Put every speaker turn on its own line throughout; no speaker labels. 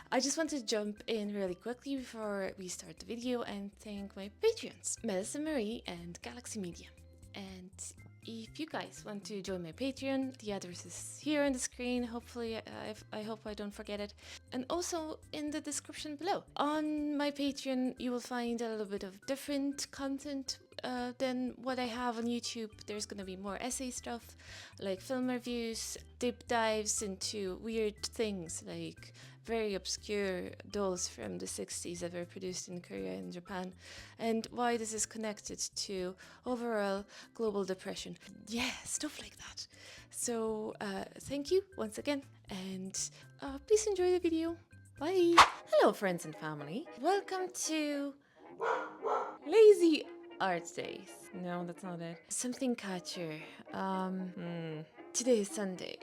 I just want to jump in really quickly before we start the video and thank my Patreons, Melissa Marie and Galaxy Media. And if you guys want to join my Patreon, the address is here on the screen. Hopefully, I hope I don't forget it. And also in the description below. On my Patreon, you will find a little bit of different content than what I have on YouTube. There's going to be more essay stuff, like film reviews, deep dives into weird things, like very obscure dolls from the 60s that were produced in Korea and Japan, and why this is connected to overall global depression. Yeah, stuff like that. So thank you once again, and please enjoy the video. Bye. Hello, friends and family. Welcome to Lazy Art Days. No, that's not it. Something catchier. Today is Sunday.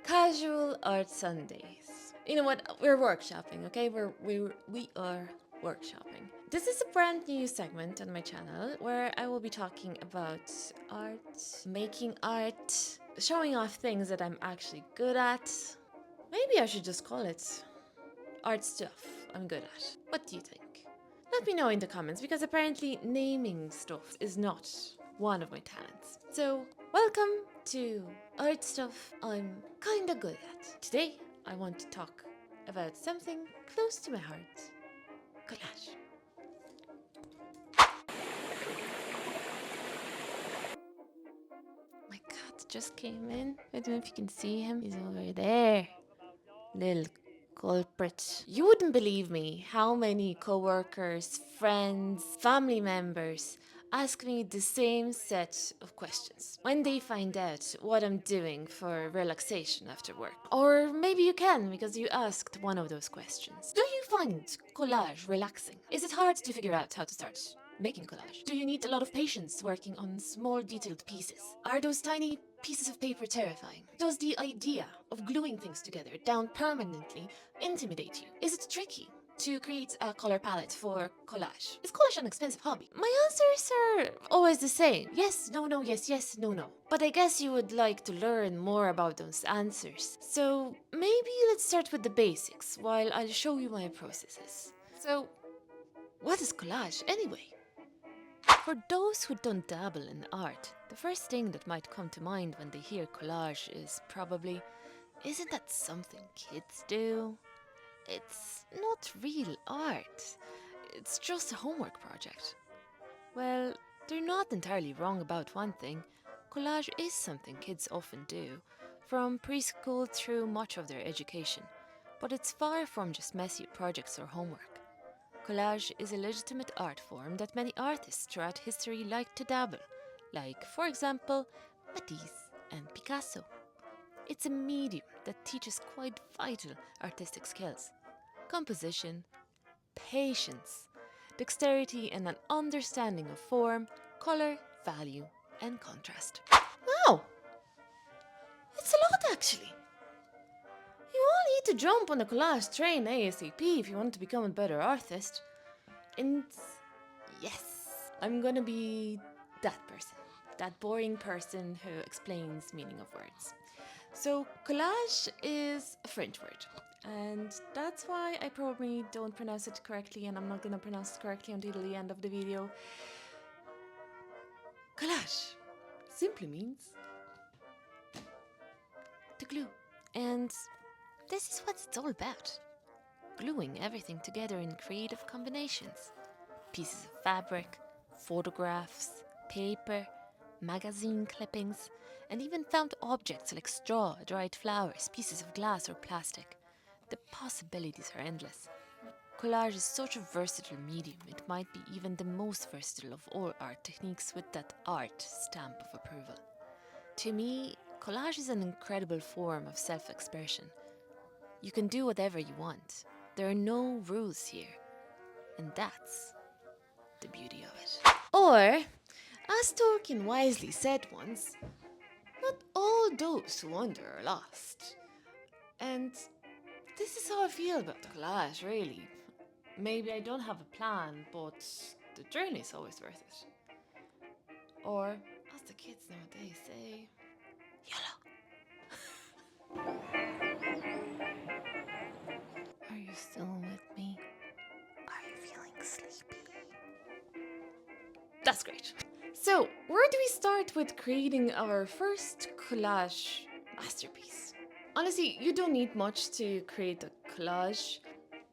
Casual Art Sundays. You know what? We're workshopping, okay? We are workshopping. This is a brand new segment on my channel where I will be talking about art, making art, showing off things that I'm actually good at. Maybe I should just call it art stuff I'm good at. What do you think? Let me know in the comments, because apparently naming stuff is not one of my talents. So, welcome to art stuff I'm kinda good at. Today, I want to talk about something close to my heart. Collage. My cat just came in. I don't know if you can see him. He's over there. Little culprit. You wouldn't believe me how many co-workers, friends, family members ask me the same set of questions when they find out what I'm doing for relaxation after work. Or maybe you can, because you asked one of those questions. Do you find collage relaxing? Is it hard to figure out how to start making collage? Do you need a lot of patience working on small detailed pieces? Are those tiny pieces of paper terrifying? Does the idea of gluing things together down permanently intimidate you? Is it tricky to create a color palette for collage? Is collage an expensive hobby? My answers are always the same. Yes, no, no, yes, yes, no, no. But I guess you would like to learn more about those answers. So maybe let's start with the basics while I'll show you my processes. So, what is collage anyway? For those who don't dabble in art, the first thing that might come to mind when they hear collage is probably, isn't that something kids do? It's not real art. It's just a homework project. Well, they're not entirely wrong about one thing. Collage is something kids often do, from preschool through much of their education. But it's far from just messy projects or homework. Collage is a legitimate art form that many artists throughout history like to dabble, like, for example, Matisse and Picasso. It's a medium that teaches quite vital artistic skills: composition, patience, dexterity, and an understanding of form, colour, value, and contrast. Wow! It's a lot, actually! You all need to jump on the collage train ASAP if you want to become a better artist. And yes, I'm gonna be that person, that boring person who explains meaning of words. So collage is a French word, and that's why I probably don't pronounce it correctly, and I'm not gonna pronounce it correctly until the end of the video. Collage simply means to glue, and this is what it's all about. Gluing everything together in creative combinations. Pieces of fabric, photographs, paper, magazine clippings, and even found objects like straw, dried flowers, pieces of glass or plastic. The possibilities are endless. Collage is such a versatile medium, it might be even the most versatile of all art techniques, with that art stamp of approval. To me, collage is an incredible form of self-expression. You can do whatever you want. There are no rules here. And that's the beauty of it. Or, as Tolkien wisely said once, not all those who wander are lost. And this is how I feel about collage, really. Maybe I don't have a plan, but the journey is always worth it. Or, as the kids nowadays say, YOLO. still with me? Are you feeling sleepy? That's great. So, where do we start with creating our first collage masterpiece? Honestly, you don't need much to create a collage.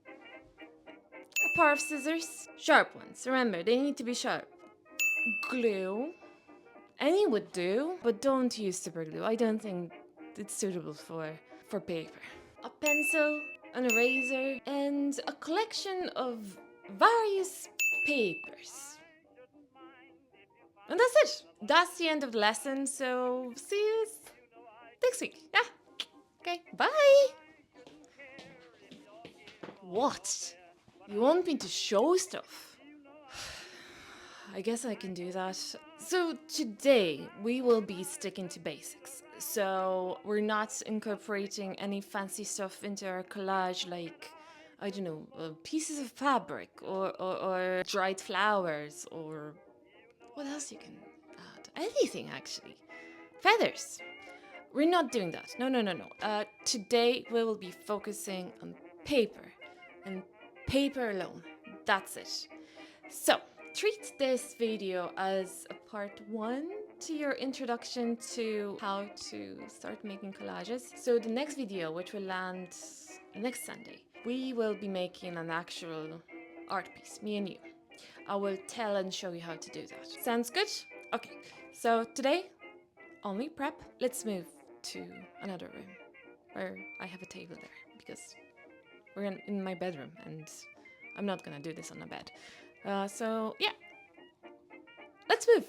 A pair of scissors, sharp ones. Remember, they need to be sharp. Glue. Any would do, but don't use super glue. I don't think it's suitable for paper. A pencil, an eraser, and a collection of various papers. And that's it. That's the end of the lesson, so see you next week. Yeah. Okay, bye. What? You want me to show stuff? I guess I can do that. So today we will be sticking to basics. So we're not incorporating any fancy stuff into our collage like, I don't know, pieces of fabric or dried flowers or what else you can add? Anything actually. Feathers. We're not doing that. No, no, no, no. Today we will be focusing on paper and paper alone. That's it. So, treat this video as a part 1 to your introduction to how to start making collages. So the next video, which will land next Sunday, we will be making an actual art piece, me and you. I will tell and show you how to do that. Sounds good? Okay, so today, only prep. Let's move to another room where I have a table there because we're in my bedroom and I'm not gonna do this on a bed. So yeah, let's move.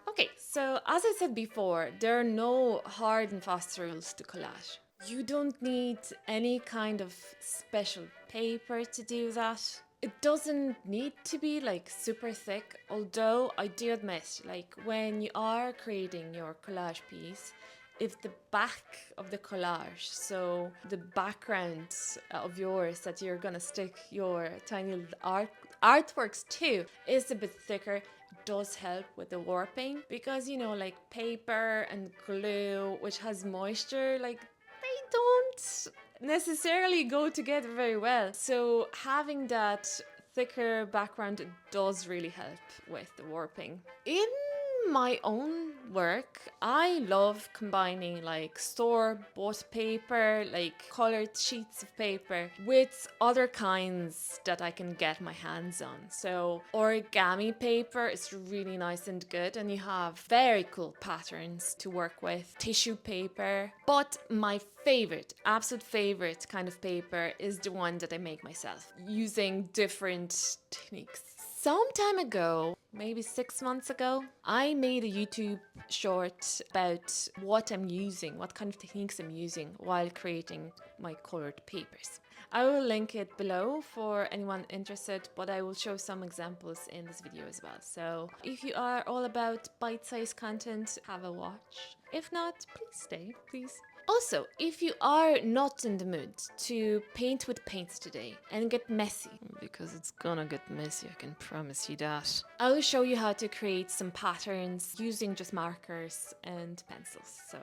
Okay, so as I said before, there are no hard and fast rules to collage. You don't need any kind of special paper to do that. It doesn't need to be like super thick, although I do admit, like when you are creating your collage piece, if the back of the collage, so the background of yours that you're gonna stick your tiny little artworks to is a bit thicker, it does help with the warping because you know, like paper and glue, which has moisture, like they don't necessarily go together very well. So having that thicker background does really help with the warping. In my own work, I love combining like store-bought paper, like colored sheets of paper, with other kinds that I can get my hands on. So origami paper is really nice and good, and you have very cool patterns to work with. Tissue paper, but my favorite, absolute favorite kind of paper is the one that I make myself using different techniques. Some time ago, maybe 6 months ago, I made a YouTube short about what I'm using, what kind of techniques I'm using while creating my colored papers. I will link it below for anyone interested, but I will show some examples in this video as well. So if you are all about bite-sized content, have a watch. If not, please stay, please. Also, if you are not in the mood to paint with paints today and get messy, because it's gonna get messy, I can promise you that, I will show you how to create some patterns using just markers and pencils, so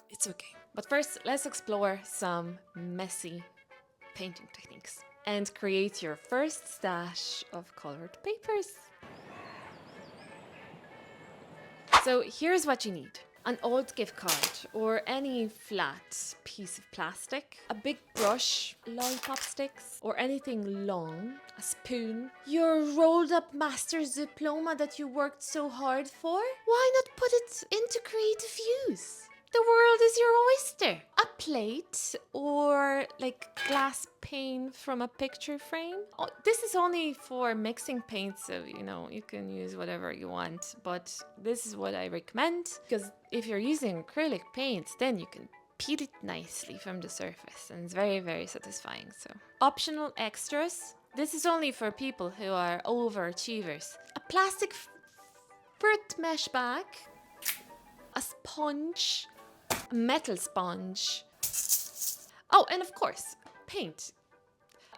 it's okay. But first, let's explore some messy painting techniques and create your first stash of colored papers. So here's what you need. An old gift card or any flat piece of plastic, a big brush, lollipop sticks or anything long, a spoon, your rolled up master's diploma that you worked so hard for. Why not put it into creative use? The world is your oyster. A plate or like glass pane from a picture frame. Oh, this is only for mixing paints, so you know, you can use whatever you want, but this is what I recommend because if you're using acrylic paint, then you can peel it nicely from the surface and it's very, very satisfying. So optional extras. This is only for people who are overachievers. A plastic fruit mesh bag, a sponge, a metal sponge. Oh, and of course, paint.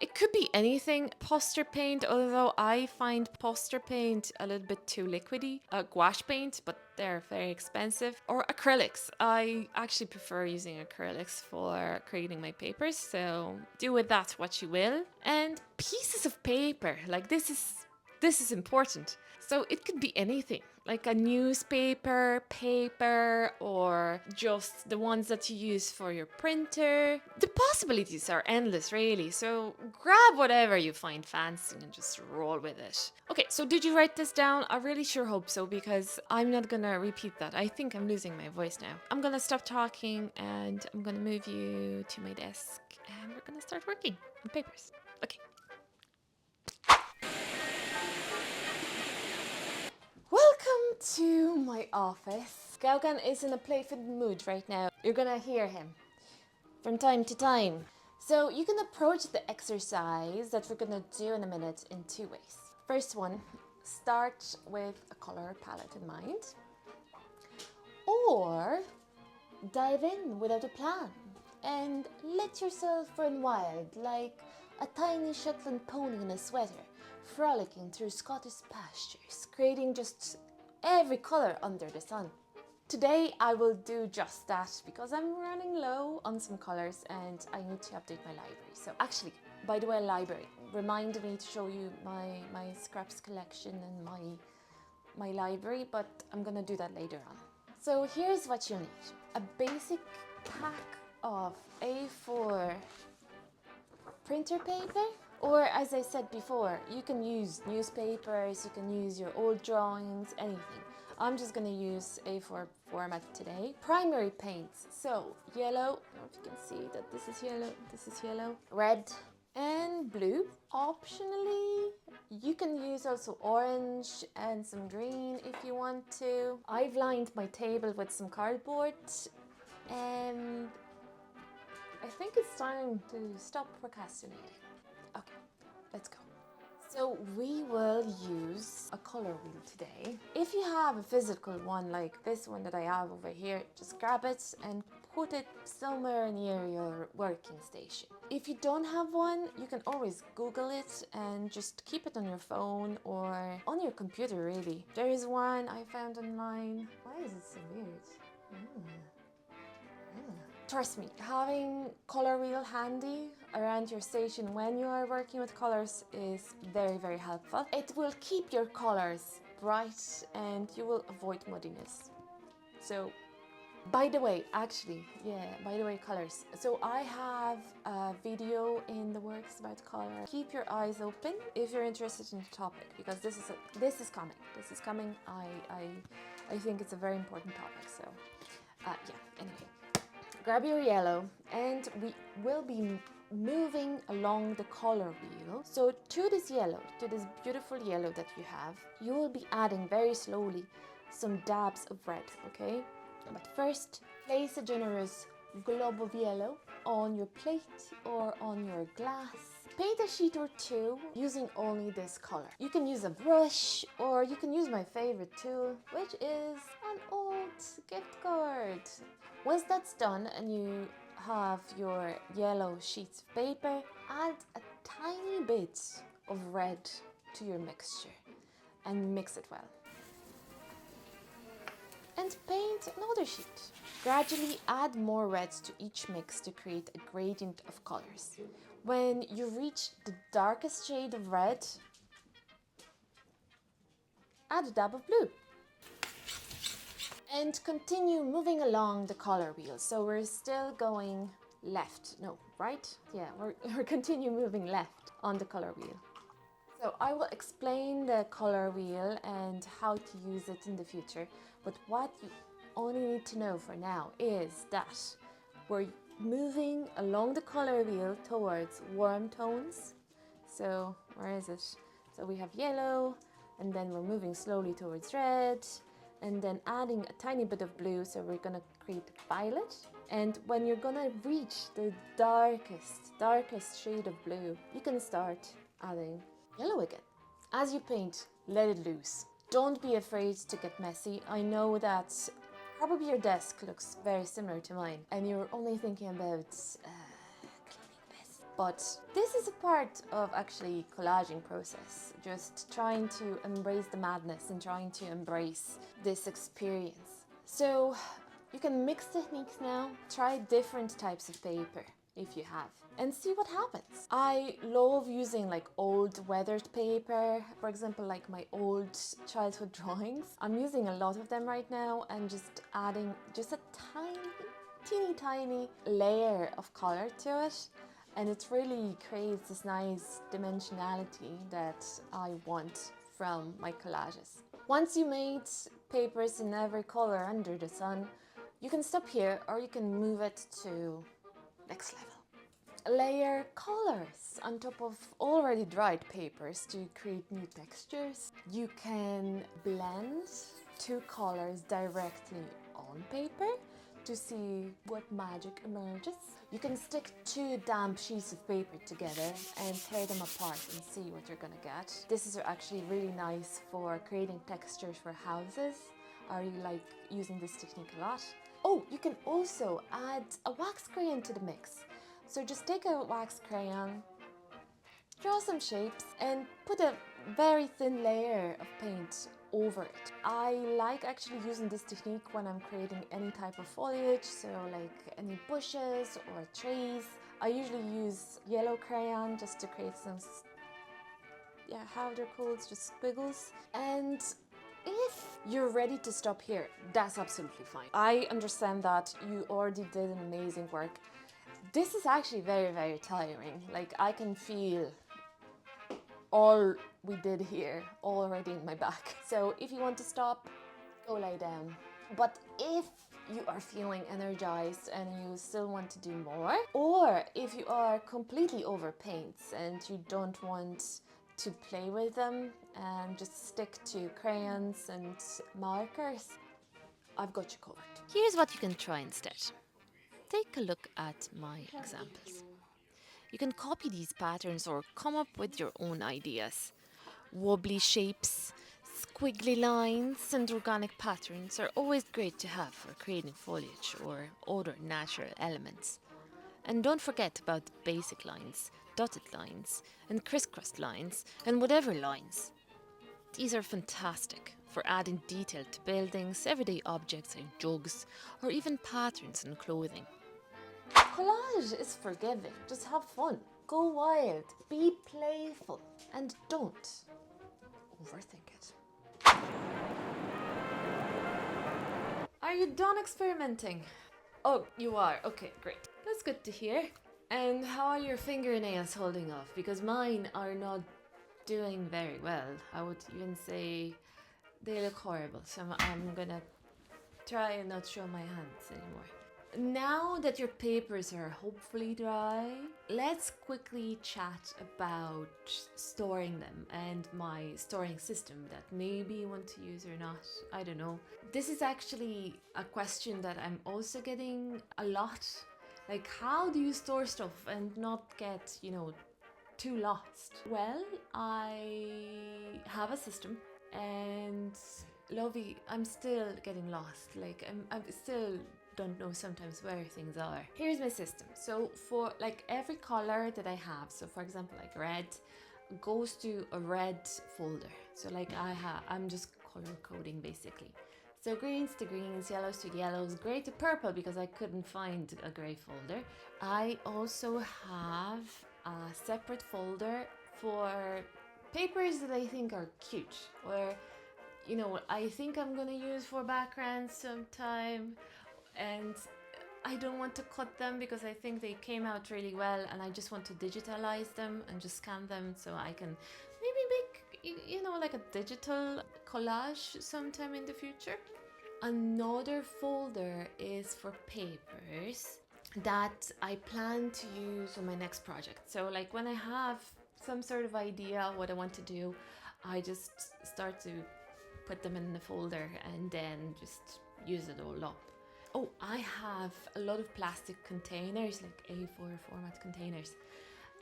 It could be anything. Poster paint, although I find poster paint a little bit too liquidy. Gouache paint, but they're very expensive. Or acrylics. I actually prefer using acrylics for creating my papers, so do with that what you will. And pieces of paper, like this is important. So it could be anything, like a newspaper, paper, or just the ones that you use for your printer. The possibilities are endless, really. So grab whatever you find fancy and just roll with it. Okay, so did you write this down? I really sure hope so, because I'm not gonna repeat that. I think I'm losing my voice now. I'm gonna stop talking and I'm gonna move you to my desk and we're gonna start working on papers. Okay. Welcome to my office. Gaugan is in a playful mood right now. You're gonna hear him from time to time. So you can approach the exercise that we're gonna do in a minute in two ways. First one, start with a color palette in mind, or dive in without a plan and let yourself run wild like a tiny Shetland pony in a sweater, frolicking through Scottish pastures, creating just every colour under the sun. Today I will do just that because I'm running low on some colours and I need to update my library. So actually, by the way, library reminded me to show you my scraps collection and my library, but I'm gonna do that later on. So here's what you need. A basic pack of A4 printer paper, or as I said before, you can use newspapers, you can use your old drawings, anything. I'm just gonna use A4 format today. Primary paints, so yellow, I don't know if you can see that this is yellow, red and blue. Optionally, you can use also orange and some green if you want to. I've lined my table with some cardboard and I think it's time to stop procrastinating. Okay, let's go. So we will use a color wheel today. If you have a physical one like this one that I have over here, just grab it and put it somewhere near your working station. If you don't have one, you can always Google it and just keep it on your phone or on your computer really. There is one I found online. Why is it so weird? Trust me, having color wheel handy around your station when you are working with colors is very, very helpful. It will keep your colors bright and you will avoid muddiness. So, by the way, colors. So I have a video in the works about color. Keep your eyes open if you're interested in the topic, because this is coming. I think it's a very important topic. So, anyway. Grab your yellow and we will be moving along the color wheel. So to this beautiful yellow that you have, you will be adding very slowly some dabs of red, okay? But first, place a generous glob of yellow on your plate or on your glass. Paint a sheet or two using only this color. You can use a brush or you can use my favorite tool, which is an old gift card. Once that's done and you have your yellow sheets of paper, add a tiny bit of red to your mixture and mix it well. And paint another sheet. Gradually add more reds to each mix to create a gradient of colors. When you reach the darkest shade of red, add a dab of blue. And continue moving along the color wheel. So we're still going left. No, right? Yeah, we're continue moving left on the color wheel. So I will explain the color wheel and how to use it in the future. But what you only need to know for now is that we're moving along the color wheel towards warm tones. So where is it? So we have yellow, and then we're moving slowly towards red, and then adding a tiny bit of blue, so we're gonna create violet. And when you're gonna reach the darkest shade of blue, you can start adding yellow again. As you paint, let it loose. Don't be afraid to get messy. I know that probably your desk looks very similar to mine, and you're only thinking about cleaning this. But this is a part of actually collaging process, just trying to embrace the madness and trying to embrace this experience. So you can mix techniques now, try different types of paper if you have, and see what happens. I love using like old weathered paper, for example, like my old childhood drawings. I'm using a lot of them right now and just adding just a teeny tiny layer of color to it, and it really creates this nice dimensionality that I want from my collages. Once you made papers in every color under the sun, you can stop here or you can move it to next level. Layer colors on top of already dried papers to create new textures. You can blend two colors directly on paper to see what magic emerges. You can stick two damp sheets of paper together and tear them apart and see what you're gonna get. This is actually really nice for creating textures for houses. I really like using this technique a lot. Oh, you can also add a wax crayon to the mix. So just take a wax crayon, draw some shapes and put a very thin layer of paint over it. I like actually using this technique when I'm creating any type of foliage, so like any bushes or trees. I usually use yellow crayon just to create some, how they're called, just squiggles. And if you're ready to stop here, that's absolutely fine. I understand that you already did an amazing work. This is actually very, very tiring. Like I can feel all we did here already in my back. So if you want to stop, go lie down. But if you are feeling energized and you still want to do more, or if you are completely over paints and you don't want to play with them and just stick to crayons and markers, I've got you covered. Here's what you can try instead. Take a look at my examples. You can copy these patterns or come up with your own ideas. Wobbly shapes, squiggly lines and organic patterns are always great to have for creating foliage or other natural elements. And don't forget about the basic lines, dotted lines and crisscrossed lines and whatever lines. These are fantastic for adding detail to buildings, everyday objects like jugs or even patterns in clothing. Collage is forgiving. Just have fun. Go wild. Be playful. And don't overthink it. Are you done experimenting? Oh, you are. Okay, great. That's good to hear. And how are your fingernails holding off? Because mine are not doing very well. I would even say they look horrible. So I'm gonna try and not show my hands anymore. Now that your papers are hopefully dry, let's quickly chat about storing them and my storing system that maybe you want to use or not. I don't know. This is actually a question that I'm also getting a lot. Like, how do you store stuff and not get, too lost? Well, I have a system and Lovey, I'm still getting lost. Like, I'm still don't know sometimes where things are. Here's my system. So for like every color that I have, so for example like red goes to a red folder. So like I'm just color coding basically. So greens to greens, yellows to yellows, gray to purple because I couldn't find a gray folder. I also have a separate folder for papers that I think are cute or I think I'm gonna use for backgrounds sometime. And I don't want to cut them because I think they came out really well and I just want to digitalize them and just scan them so I can maybe make, like a digital collage sometime in the future. Another folder is for papers that I plan to use on my next project. So like when I have some sort of idea what I want to do, I just start to put them in the folder and then just use it all up. Oh, I have a lot of plastic containers, like A4 format containers.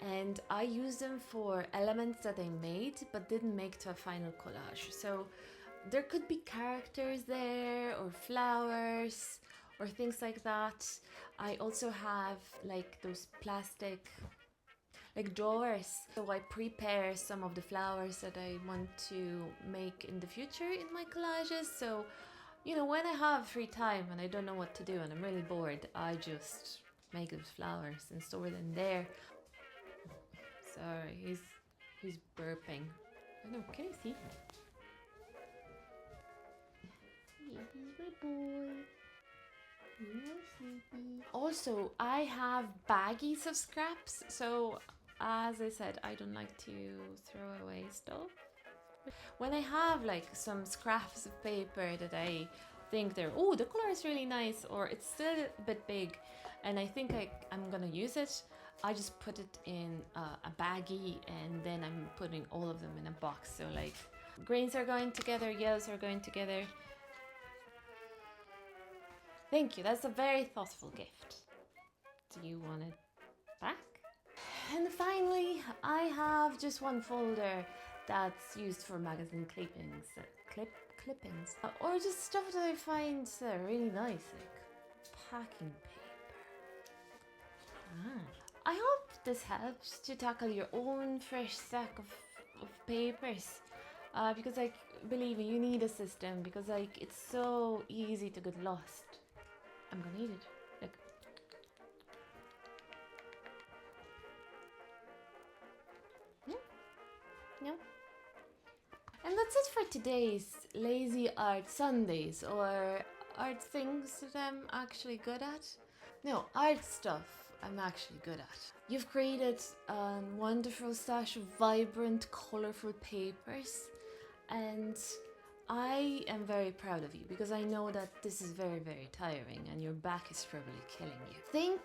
And I use them for elements that I made but didn't make to a final collage. So there could be characters there or flowers or things like that. I also have like those plastic like drawers. So I prepare some of the flowers that I want to make in the future in my collages. So, you know, when I have free time and I don't know what to do and I'm really bored, I just make those flowers and store them there. Sorry, he's burping. I know, can you see? Yeah, he's my boy. Also, I have baggies of scraps, so as I said, I don't like to throw away stuff. When I have like some scraps of paper that I think the color is really nice, or it's still a bit big and I think I'm gonna use it, I just put it in a baggie and then I'm putting all of them in a box. So like greens are going together, yellows are going together. Thank you, that's a very thoughtful gift. Do you want it back? And finally, I have just one folder that's used for magazine clippings, clippings, or just stuff that I find really nice, like packing paper. I hope this helps to tackle your own fresh stack of papers. Because like, believe me, you need a system, because like it's so easy to get lost. I'm gonna eat it. Look. No. And that's it for today's Lazy Art Sundays, or art things that I'm actually good at. No, art stuff I'm actually good at. You've created a wonderful stash of vibrant, colourful papers, and I am very proud of you, because I know that this is very, very tiring and your back is probably killing you. Think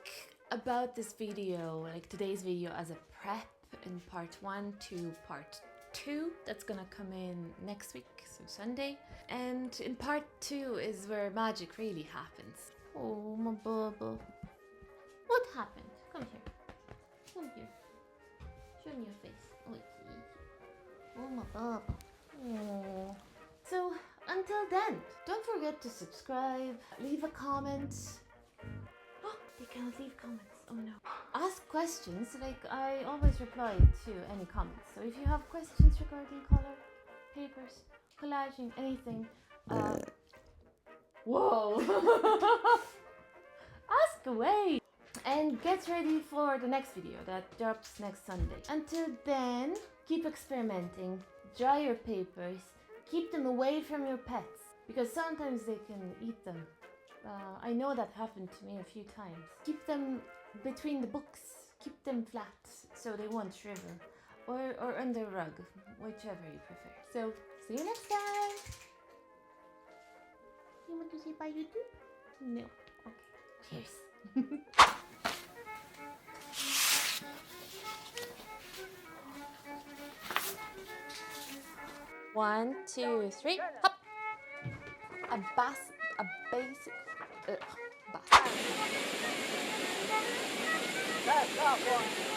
about this video, like today's video, as a prep in part 1 to part 2 that's gonna come in next week, so Sunday. And in part 2 is where magic really happens. Oh, my bubble. What happened? Come here. Come here. Show me your face. Oh, my bubble. Oh. So, until then, don't forget to subscribe, leave a comment. Oh, they can't leave comments. Oh no. Ask questions, like I always reply to any comments. So if you have questions regarding color, papers, collaging, anything, whoa. Ask away. And get ready for the next video that drops next Sunday. Until then, keep experimenting, dry your papers, keep them away from your pets, because sometimes they can eat them. I know that happened to me a few times. Keep them between the books, keep them flat so they won't shrivel, or under a rug, whichever you prefer. So, see you next time! You want to say bye, YouTube? No. Okay. Cheers. One, two, three, hop! A basic, bass.
That's that one.